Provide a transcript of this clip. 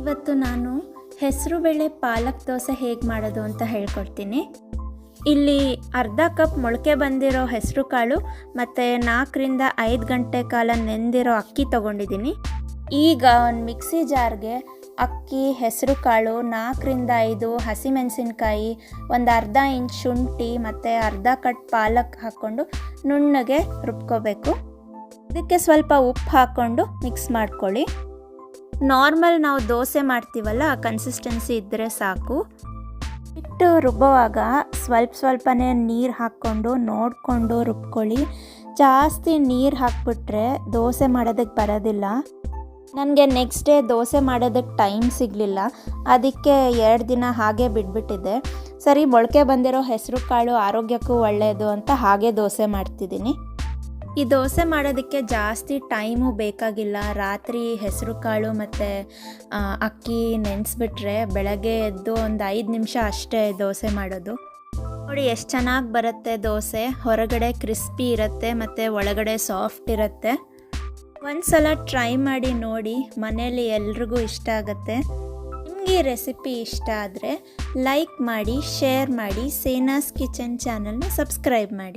ಇವತ್ತು ನಾನು ಹೆಸರುಬೇಳೆ ಪಾಲಕ್ ದೋಸೆ ಹೇಗೆ ಮಾಡೋದು ಅಂತ ಹೇಳ್ಕೊಡ್ತೀನಿ. ಇಲ್ಲಿ ಅರ್ಧ ಕಪ್ ಮೊಳಕೆ ಬಂದಿರೋ ಹೆಸರು ಕಾಳು ಮತ್ತು 4ರಿಂದ 5 ಗಂಟೆ ಕಾಲ ನೆಂದಿರೋ ಅಕ್ಕಿ ತೊಗೊಂಡಿದ್ದೀನಿ. ಈಗ ಒಂದು ಮಿಕ್ಸಿ ಜಾರ್ಗೆ ಅಕ್ಕಿ, ಹೆಸರು ಕಾಳು, 4ರಿಂದ 5 ಹಸಿಮೆಣಸಿನ್ಕಾಯಿ, ಒಂದು ಅರ್ಧ ಇಂಚ್ ಶುಂಠಿ ಮತ್ತು ಅರ್ಧ ಕಟ್ ಪಾಲಕ್ ಹಾಕ್ಕೊಂಡು ನುಣ್ಣಗೆ ರುಬ್ಕೋಬೇಕು. ಇದಕ್ಕೆ ಸ್ವಲ್ಪ ಉಪ್ಪು ಹಾಕ್ಕೊಂಡು ಮಿಕ್ಸ್ ಮಾಡ್ಕೊಳ್ಳಿ. ನಾರ್ಮಲ್ ನಾವು ದೋಸೆ ಮಾಡ್ತೀವಲ್ಲ ಆ ಕನ್ಸಿಸ್ಟೆನ್ಸಿ ಇದ್ದರೆ ಸಾಕು. ಹಿಟ್ಟು ರುಬ್ಬುವಾಗ ಸ್ವಲ್ಪನೇ ನೀರು ಹಾಕ್ಕೊಂಡು ನೋಡಿಕೊಂಡು ರುಬ್ಕೊಳ್ಳಿ. ಜಾಸ್ತಿ ನೀರು ಹಾಕ್ಬಿಟ್ರೆ ದೋಸೆ ಮಾಡೋದಕ್ಕೆ ಬರೋದಿಲ್ಲ. ನನಗೆ ನೆಕ್ಸ್ಟ್ ಡೇ ದೋಸೆ ಮಾಡೋದಕ್ಕೆ ಟೈಮ್ ಸಿಗಲಿಲ್ಲ, ಅದಕ್ಕೆ 2 ದಿನ ಹಾಗೆ ಬಿಟ್ಬಿಟ್ಟಿದ್ದೆ. ಸರಿ, ಮೊಳಕೆ ಬಂದಿರೋ ಹೆಸರು ಕಾಳು ಆರೋಗ್ಯಕ್ಕೂ ಒಳ್ಳೆಯದು ಅಂತ ಹಾಗೆ ದೋಸೆ ಮಾಡ್ತಿದ್ದೀನಿ. ಈ ದೋಸೆ ಮಾಡೋದಕ್ಕೆ ಜಾಸ್ತಿ ಟೈಮು ಬೇಕಾಗಿಲ್ಲ. ರಾತ್ರಿ ಹೆಸರು ಕಾಳು ಮತ್ತು ಅಕ್ಕಿ ನೆನೆಸ್ಬಿಟ್ರೆ ಬೆಳಗ್ಗೆ ಎದ್ದು ಒಂದು 5 ನಿಮಿಷ ಅಷ್ಟೇ ದೋಸೆ ಮಾಡೋದು. ನೋಡಿ ಎಷ್ಟು ಚೆನ್ನಾಗಿ ಬರುತ್ತೆ ದೋಸೆ. ಹೊರಗಡೆ ಕ್ರಿಸ್ಪಿ ಇರುತ್ತೆ ಮತ್ತು ಒಳಗಡೆ ಸಾಫ್ಟ್ ಇರುತ್ತೆ. ಒಂದು ಸಲ ಟ್ರೈ ಮಾಡಿ ನೋಡಿ, ಮನೇಲಿ ಎಲ್ರಿಗೂ ಇಷ್ಟ ಆಗುತ್ತೆ. ನಿಮಗೆ ಈ ರೆಸಿಪಿ ಇಷ್ಟ ಆದರೆ ಲೈಕ್ ಮಾಡಿ, ಶೇರ್ ಮಾಡಿ, ಸೇನಾಸ್ ಕಿಚನ್ ಚಾನಲ್ನ ಸಬ್ಸ್ಕ್ರೈಬ್ ಮಾಡಿ.